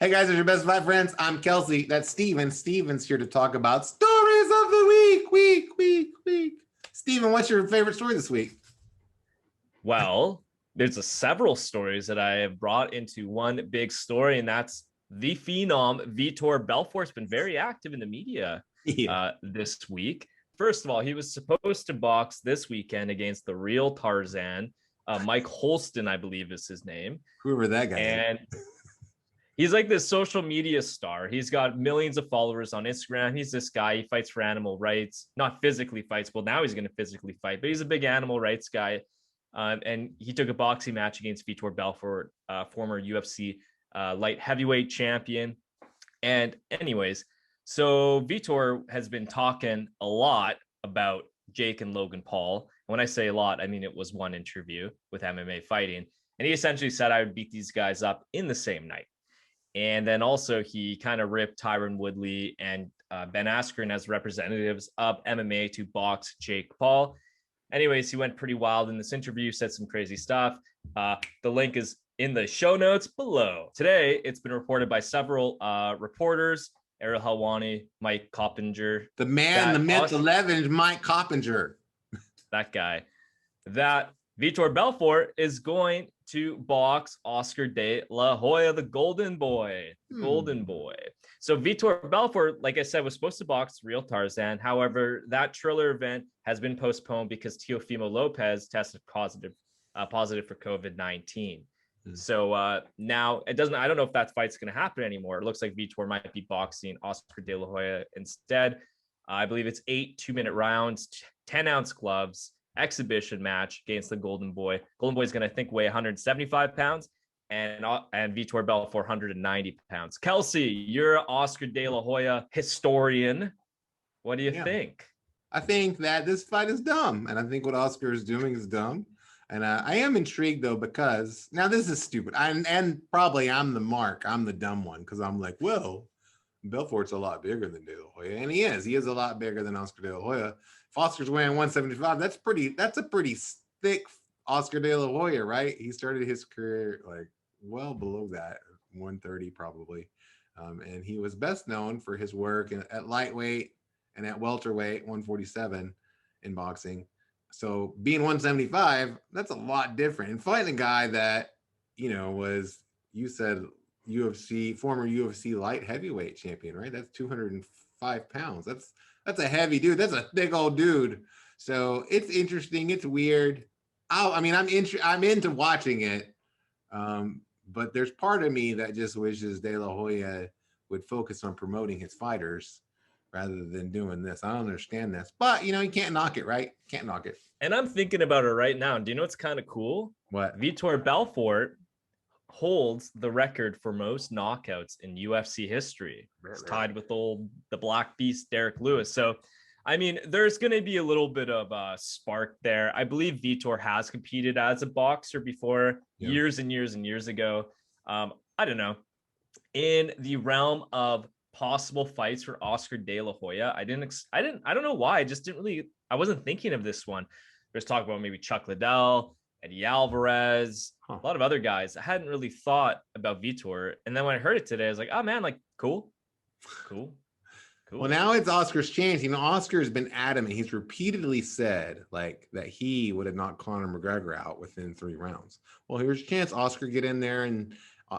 Hey guys, it's your best five friends. I'm Kelsey. That's Steven. Steven's here to talk about stories of the week. Steven, what's your favorite story this week? Well, there's several stories that I have brought into one big story, and that's the phenom Vitor Belfort's been very active in the media this week. First of all, he was supposed to box this weekend against the real Tarzan. Mike Holston, I believe is his name. Whoever that guy and is. He's like this social media star. He's got millions of followers on Instagram. He's this guy. He fights for animal rights, not physically fights. Well, now he's going to physically fight, but he's a big animal rights guy. And he took a boxing match against Vitor Belfort, former UFC light heavyweight champion. And anyways, so Vitor has been talking a lot about Jake and Logan Paul. And when I say a lot, I mean it was one interview with MMA Fighting. And he essentially said I would beat these guys up in the same night. And then also he kind of ripped Tyron Woodley and Ben Askren as representatives of MMA to box Jake Paul. Anyways, he went pretty wild in this interview, said some crazy stuff. The link is in the show notes below. Today, it's been reported by several reporters, Ariel Helwani, Mike Coppinger. The man, the myth, the legend, Mike Coppinger. That guy. That Vitor Belfort is going to box Oscar de La Hoya, the Golden Boy. Golden Boy. So Vitor Belfort, like I said, was supposed to box real Tarzan. However, that Triller event has been postponed because Teofimo Lopez tested positive for COVID-19. So now it doesn't. I don't know if that fight's going to happen anymore. It looks like Vitor might be boxing Oscar de La Hoya instead. I believe it's 8 2-minute rounds, 10-ounce gloves. Exhibition match against the Golden Boy. Golden Boy is going to, I think, weigh 175 pounds and Vitor Belfort 190 pounds. Kelsey, you're an Oscar de La Hoya historian. What do you think? I think that this fight is dumb, and I think what Oscar is doing is dumb. And I am intrigued, though, because now this is stupid. And probably I'm the dumb one, because I'm like, well, Belfort's a lot bigger than De La Hoya, and he is a lot bigger than Oscar de La Hoya. If Oscar's weighing 175, that's a pretty thick Oscar de La Hoya, right? He started his career like well below that, 130 probably, and he was best known for his work at lightweight and at welterweight, 147 in boxing. So being 175, that's a lot different. And fighting a guy that was, you said, former UFC light heavyweight champion, right? That's 205 pounds. That's a heavy dude. That's a big old dude. So it's interesting. It's weird. I'm into watching it. But there's part of me that just wishes De La Hoya would focus on promoting his fighters rather than doing this. I don't understand this, but you can't knock it, right? Can't knock it. And I'm thinking about it right now. Do you know what's kind of cool? What? Vitor Belfort holds the record for most knockouts in UFC history. It's tied with the Black Beast Derek Lewis. So, I mean, there's going to be a little bit of a spark there. I believe Vitor has competed as a boxer before, years and years and years ago. I don't know. In the realm of possible fights for Oscar de La Hoya, I don't know why. I wasn't thinking of this one. There's talk about maybe Chuck Liddell, Eddie Alvarez, a lot of other guys. I hadn't really thought about Vitor. And then when I heard it today, I was like, oh man, like cool. Well, now it's Oscar's chance. Oscar has been adamant. He's repeatedly said like that he would have knocked Conor McGregor out within 3 rounds. Well, here's your chance, Oscar, get in there. And,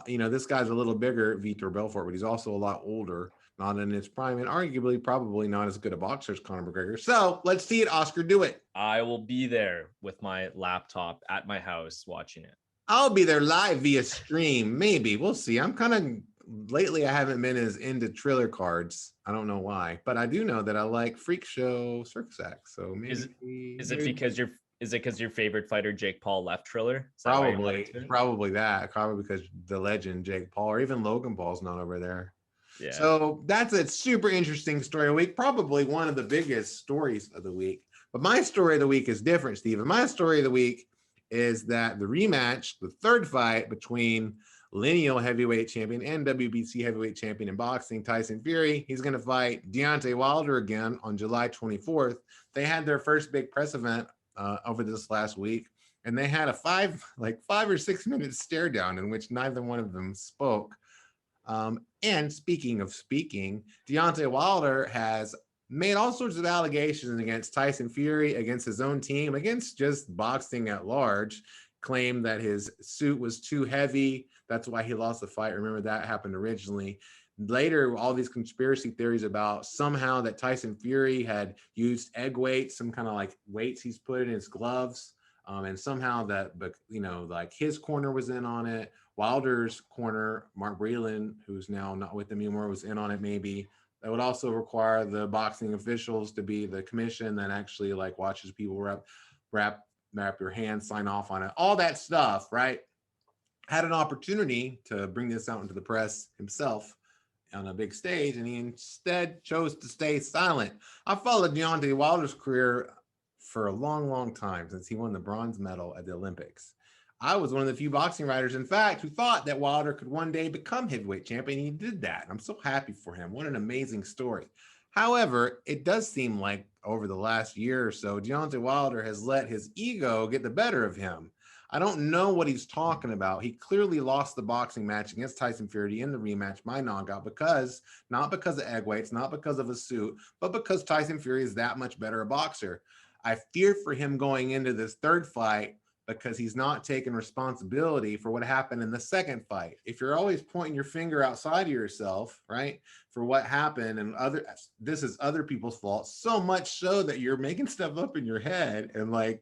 this guy's a little bigger, Vitor Belfort, but he's also a lot older, not in his prime, and arguably probably not as good a boxer as Conor McGregor. So let's see it, Oscar, do it. I will be there with my laptop at my house watching it. I'll be there live via stream. Maybe. We'll see. I'm kind of, lately I haven't been as into Triller cards. I don't know why, but I do know that I like Freak Show Circus Act. So maybe. Is it because your favorite fighter, Jake Paul, left Triller? Probably that. Probably because the legend, Jake Paul, or even Logan Paul's not over there. Yeah. So that's a super interesting story of the week. Probably one of the biggest stories of the week. But my story of the week is different, Steven. My story of the week is that the rematch, the third fight between lineal heavyweight champion and WBC heavyweight champion in boxing, Tyson Fury, he's going to fight Deontay Wilder again on July 24th. They had their first big press event over this last week, and they had a 5 or 6 minute stare down in which neither one of them spoke. And speaking of speaking, Deontay Wilder has made all sorts of allegations against Tyson Fury, against his own team, against just boxing at large. Claimed that his suit was too heavy. That's why he lost the fight. Remember that happened originally. Later, all these conspiracy theories about somehow that Tyson Fury had used egg weights, some kind of like weights he's put in his gloves. And somehow that, but like his corner was in on it. Wilder's corner, Mark Breland, who's now not with them anymore, was in on it maybe. That would also require the boxing officials to be the commission that actually like watches people wrap your hands, sign off on it. All that stuff, right? Had an opportunity to bring this out into the press himself on a big stage, and he instead chose to stay silent. I followed Deontay Wilder's career for a long, long time since he won the bronze medal at the Olympics. I was one of the few boxing writers, in fact, who thought that Wilder could one day become heavyweight champion. He did that. I'm so happy for him. What an amazing story. However, it does seem like over the last year or so, Deontay Wilder has let his ego get the better of him. I don't know what he's talking about. He clearly lost the boxing match against Tyson Fury in the rematch by knockout not because of egg weights, not because of a suit, but because Tyson Fury is that much better a boxer. I fear for him going into this third fight because he's not taking responsibility for what happened in the second fight. If you're always pointing your finger outside of yourself, right, for what happened and this is other people's fault, so much so that you're making stuff up in your head and like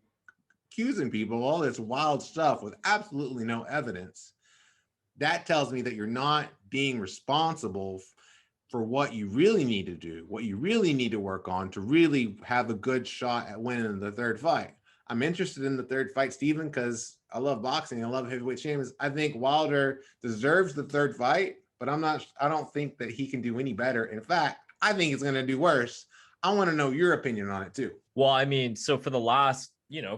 accusing people all this wild stuff with absolutely no evidence, that tells me that you're not being responsible for what you really need to do, what you really need to work on to really have a good shot at winning the third fight. I'm interested in the third fight, Stephen, because I love boxing. I love heavyweight champions. I think Wilder deserves the third fight, but I don't think that he can do any better. In fact, I think he's going to do worse. I want to know your opinion on it too. Well, I mean, so for the last,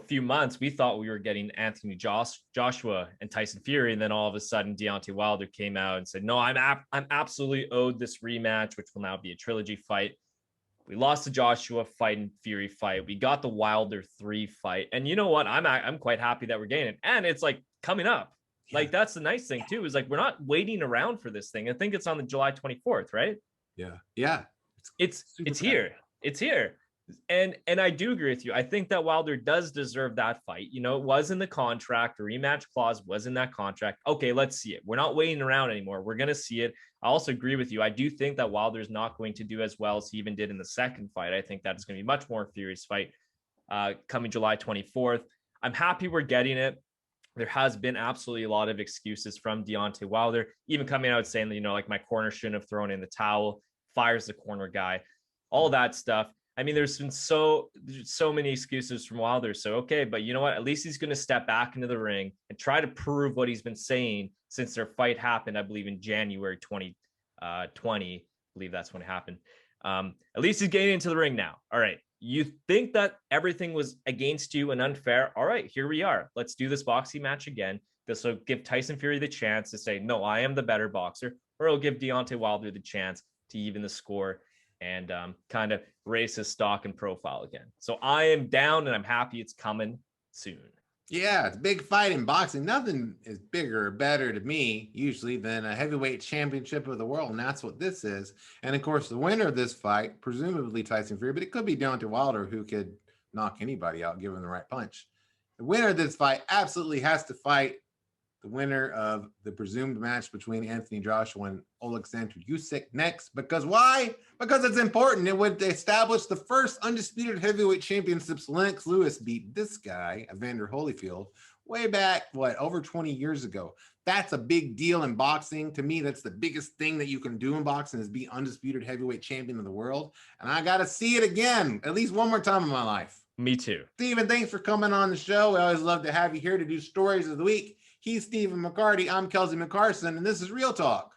few months, we thought we were getting Anthony Joshua and Tyson Fury. And then all of a sudden Deontay Wilder came out and said, no, I'm absolutely owed this rematch, which will now be a trilogy fight. We lost the Joshua fight and Fury fight. We got the Wilder 3 fight. And you know what? I'm quite happy that we're getting it. And it's like coming up. Yeah. Like that's the nice thing too, is like we're not waiting around for this thing. I think it's on the July 24th, right? Yeah. Yeah. It's here. It's here. And I do agree with you. I think that Wilder does deserve that fight. It was in the contract. The rematch clause was in that contract. Okay, let's see it. We're not waiting around anymore. We're going to see it. I also agree with you. I do think that Wilder's not going to do as well as he even did in the second fight. I think that it's going to be much more furious fight coming July 24th. I'm happy we're getting it. There has been absolutely a lot of excuses from Deontay Wilder, even coming out saying that, like my corner shouldn't have thrown in the towel, fires the corner guy, all that stuff. I mean, there's been so many excuses from Wilder. So, okay, but you know what? At least he's going to step back into the ring and try to prove what he's been saying since their fight happened, I believe, in January 2020. I believe that's when it happened. At least he's getting into the ring now. All right. You think that everything was against you and unfair? All right, here we are. Let's do this boxing match again. This will give Tyson Fury the chance to say, no, I am the better boxer, or it'll give Deontay Wilder the chance to even the score and kind of raise his stock and profile again. So I am down and I'm happy it's coming soon. Yeah, it's a big fight in boxing. Nothing is bigger or better to me usually than a heavyweight championship of the world, and that's what this is. And of course, the winner of this fight, presumably Tyson Fury, but it could be Deontay Wilder, who could knock anybody out given the right punch. The winner of this fight absolutely has to fight the winner of the presumed match between Anthony Joshua and Alexander Usyk next. Because why? Because it's important. It would establish the first undisputed heavyweight champion since Lennox Lewis beat this guy, Evander Holyfield, way back, over 20 years ago. That's a big deal in boxing. To me, that's the biggest thing that you can do in boxing is be undisputed heavyweight champion of the world. And I got to see it again, at least one more time in my life. Me too. Stephen, thanks for coming on the show. We always love to have you here to do stories of the week. He's Stephen McCaugherty. I'm Kelsey McCarson, and this is Real Talk.